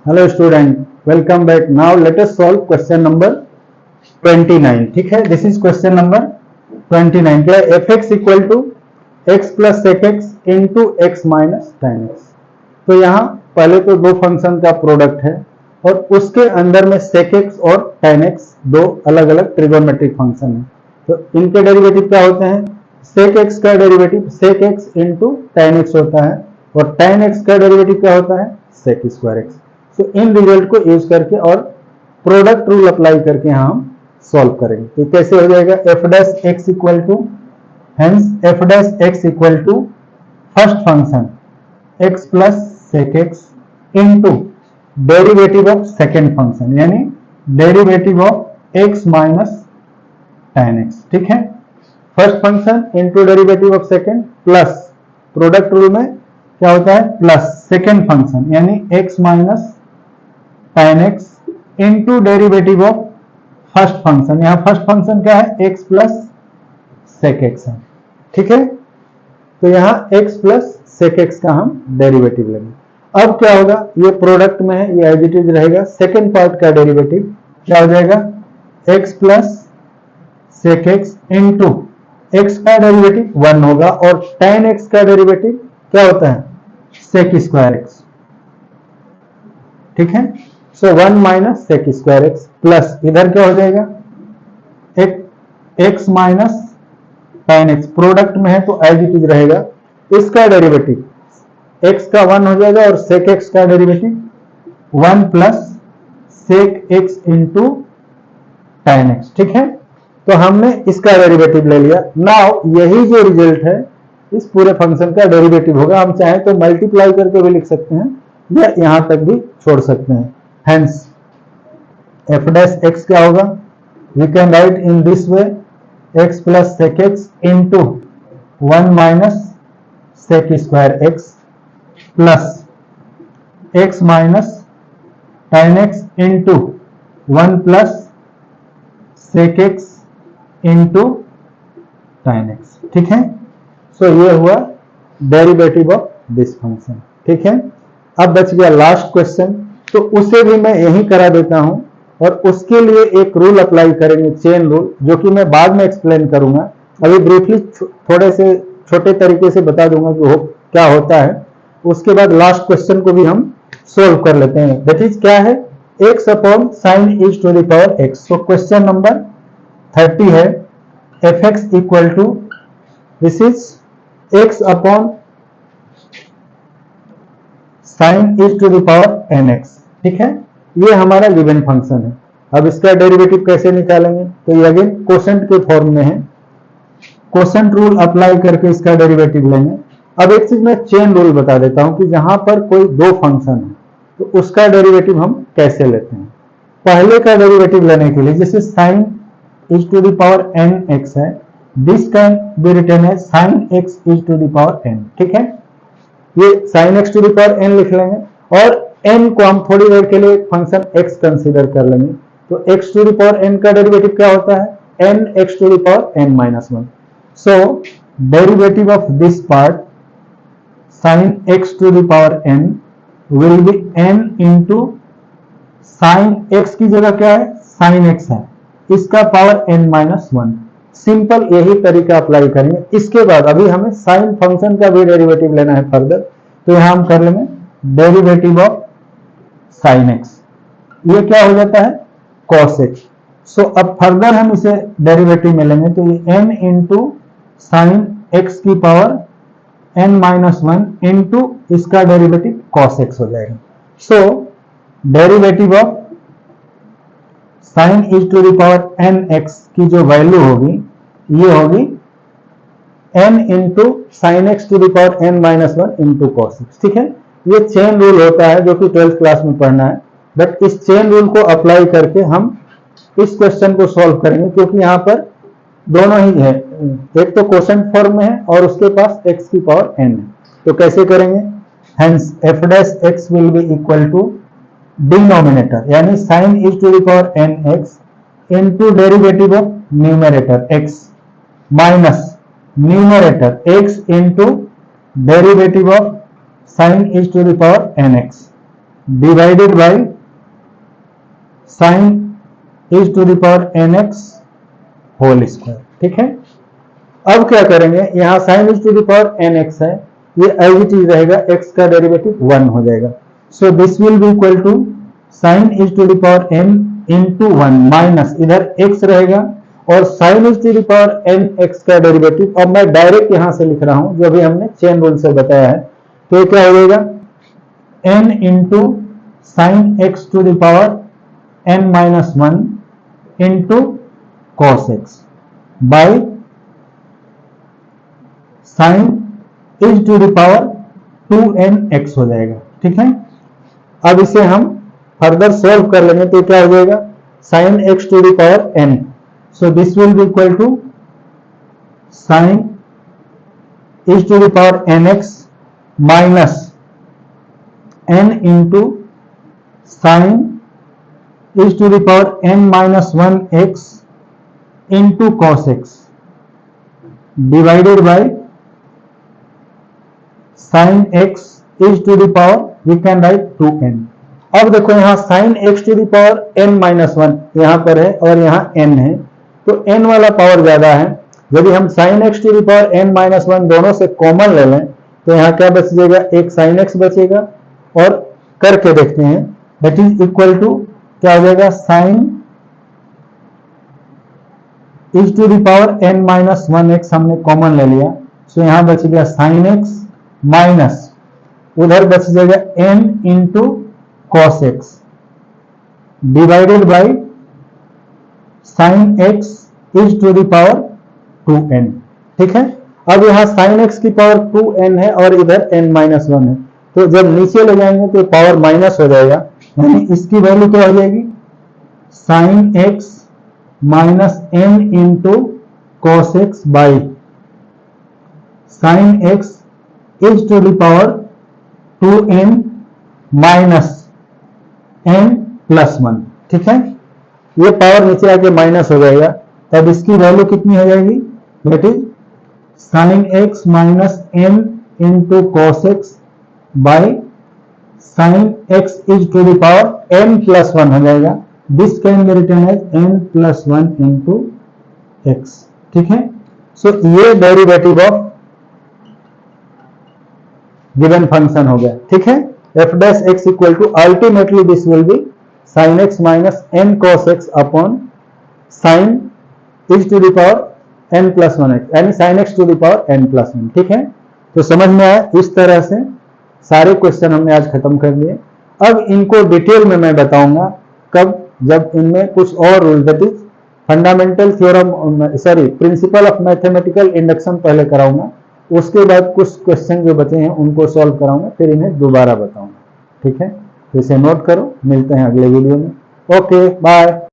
Hello student, welcome back. Now let us solve question number 29। ठीक है, this is question number 29। क्या है? F x equal to x plus sec x into x minus ten x. तो यहाँ पहले तो दो फंक्शन का प्रोडक्ट है और उसके अंदर में सेक एक्स और टेन एक्स दो अलग अलग ट्रिगोनोमेट्रिक फंक्शन है। तो इनके डेरिवेटिव क्या होते हैं? सेक एक्स का derivative sec x into ten x होता है और टेन एक्स का डेरिवेटिव क्या होता है? Sec square x. तो इन रिजल्ट को यूज करके और प्रोडक्ट रूल अप्लाई करके हम सॉल्व करेंगे। तो कैसे हो जाएगा? F dash x equal to, hence f dash x equal to first function x plus sec x into derivative of second function यानी derivative of x minus ten x. ठीक है, first function into derivative of second plus product rule में क्या होता है? Plus second function यानी x minus ten x into derivative of first function. यहां first function क्या है? एक्स प्लस सेक एक्स है। ठीक है, तो यहां एक्स प्लस सेक एक्स का हम डेरिवेटिव लेंगे। अब क्या होगा? ये प्रोडक्ट में है, ये एज इट इज रहेगा। सेकेंड पार्ट का डेरिवेटिव क्या हो जाएगा? X plus sec x into x का डेरिवेटिव 1 होगा और टेन एक्स का डेरिवेटिव क्या होता है? Sec square x. ठीक है, so 1 minus sec square x plus इधर क्या हो जाएगा? X minus ten x product में है तो एज इट इज रहेगा। इसका डेरिवेटिव एक्स का 1 हो जाएगा और सेक एक्स का derivative 1 plus sec x into ten x. ठीक है, तो हमने इसका डेरिवेटिव ले लिया। नाउ यही जो रिजल्ट है इस पूरे फंक्शन का डेरिवेटिव होगा। हम चाहें तो मल्टीप्लाई करके भी लिख सकते हैं या यहां तक भी छोड़ सकते हैं। Hence, f dash x क्या होगा? We can write in this way x plus sec x into 1 minus sec square x plus x minus tan x into 1 plus sec x into tan x। ठीक है, सो ये हुआ derivative of this function. ठीक है, अब बच गया last question, तो उसे भी मैं यही करा देता हूं और उसके लिए एक रूल अप्लाई करेंगे, चेन रूल, जो कि मैं बाद में एक्सप्लेन करूंगा। अभी ब्रीफली थोड़े से छोटे तरीके से बता दूंगा कि क्या होता है। उसके बाद लास्ट क्वेश्चन को भी हम सोल्व कर लेते हैं। दैट इज क्या है? X upon sine is to the power x. तो क्वेश्चन नंबर 30 है f x equal to, this is x upon sine is to the power n x. ठीक है, ये हमारा गिवन फंक्शन है। अब इसका डेरिवेटिव कैसे निकालेंगे? तो ये अगेन कोसेंट के फॉर्म में है, कोसेंट रूल अप्लाई करके इसका डेरिवेटिव लेंगे। अब एक चीज मैं चेन रूल बता देता हूं कि जहां पर कोई दो फंक्शन है तो उसका डेरिवेटिव हम कैसे लेते हैं। पहले का डेरिवेटिव लेने के लिए जैसे sine is to the power n x है, this can be written as sine x is to the power n. ठीक है, ये sin x to the power n लिख लेंगे और n को हम थोड़ी देर के लिए फंक्शन x कंसीडर कर लेंगे। तो x to the power n का डेरिवेटिव क्या होता है? n x to the power n minus 1। So derivative of this part sin x to the power n will be n into sine x की जगह क्या है? sin x है, इसका पावर n माइनस 1। सिंपल यही तरीका अप्लाई करेंगे। इसके बाद अभी हमें साइन फंक्शन का भी डेरिवेटिव लेना है फर्दर, तो यहां हम कर लेंगे डेरिवेटिव ऑफ साइन एक्स। ये क्या हो जाता है? Cos x. सो अब फर्दर हम इसे डेरिवेटिव में लेंगे तो ये n इंटू साइन एक्स की पावर n माइनस 1 इंटू इसका डेरिवेटिव कॉस एक्स हो जाएगा। So derivative of sine is to the power n x की जो वैल्यू होगी ये होगी n into sine x to the power n minus 1 into cos x. ठीक है, ये चेन रूल होता है जो कि 12th क्लास में पढ़ना है। बट इस चेन रूल को अप्लाई करके हम इस क्वेश्चन को सॉल्व करेंगे क्योंकि यहाँ पर दोनों ही है, एक तो कोसेंट फॉर्म में है और उसके पास x की पावर n है। तो कैसे करेंगे? Hence f dash x will be equal to denominator यानी sine is to the power n x into derivative of numerator x minus numerator x into derivative of sine is to the power n x divided by sine is to the power n x whole square. ठीक है, अब क्या करेंगे, यहां sine is to the power n x है, ये as it is रहेगा, x का डेरिवेटिव 1 हो जाएगा। So this will be equal to sine is to the power n into 1 minus इधर एक्स रहेगा और sine is to the power n x का डेरिवेटिव, अब मैं डायरेक्ट यहां से लिख रहा हूं जो भी हमने चेन रूल से बताया है, तो क्या हो जाएगा n into sine x to the power n minus 1 into cos x by sine is to the power 2nx हो जाएगा। ठीक है, अब इसे हम फर्दर सोल्व कर लेंगे तो क्या हो जाएगा sine x to the power n, so this will be equal to sine is to the power nx minus n into sine is to the power n minus 1x into cos x divided by sine x is to the power we can write 2n। अब देखो यहाँ sine x to the power n minus 1 यहाँ पर है और यहाँ n है, तो n वाला पावर ज्यादा है। यदि हम sine x to the power n minus 1 दोनों से कॉमन ले लें तो यहाँ क्या बच जाएगा, एक साइन एक्स बचेगा और करके देखते हैं, दैट इज इक्वल टू क्या हो जाएगा sine is to the power n minus 1x हमने कॉमन ले लिया, सो यहाँ बच गया साइन एक्स माइनस उधर बच जाएगा n into cos x divided by sine x is to the power 2n। ठीक है, अब यहाँ साइन एक्स की पावर 2n है और इधर n माइनस 1 है, तो जब नीचे ले जाएंगे तो पावर माइनस हो जाएगा, यानी इसकी वैल्यू क्या हो जाएगी sine x minus n into cos x by sine x is to the power 2n minus n plus 1। ठीक है, ये पावर नीचे आके माइनस हो जाएगा, तब इसकी वैल्यू कितनी हो जाएगी, that is sine x minus n into cos x by sine x is to the power n plus 1 हो जाएगा। This can be written as n plus 1 into x. ठीक है, सो ये डेरिवेटिव ऑफ गिवन फंक्शन हो गया। ठीक है, f dash x equal to ultimately this will be sine x minus n cos x upon sine is to the power n plus 1x, यानी sine x to the power n plus 1। ठीक है, तो समझ में आया, इस तरह से सारे क्वेश्चन हमने आज खत्म कर लिए। अब इनको डिटेल में मैं बताऊंगा कब, जब इनमें कुछ और rule, that is fundamental theorem sorry principle of mathematical induction पहले कराऊंगा, उसके बाद कुछ क्वेश्चन जो बचे हैं उनको सॉल्व कराऊंगा, फिर इन्हें दोबारा बताऊंगा। ठीक है, तो इसे नोट करो, मिलते हैं अगले वीडियो में। Okay bye.